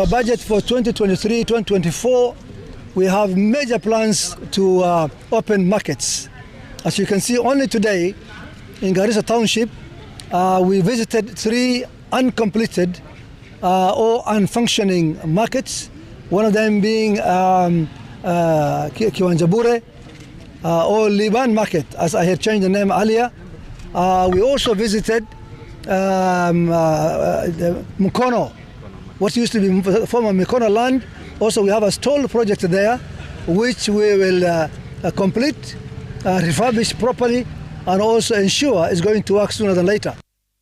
budget for 2023-2024, we have major plans to open markets. As you can see, only today in Garissa Township, we visited 3 uncompleted or unfunctioning markets, one of them being Kiwanjabure or Liban Market, as I had changed the name earlier. We also visited Mukono, what used to be former Mukono land. Also, we have a stall project there, which we will complete, refurbish properly, and also ensure it's going to work sooner than later.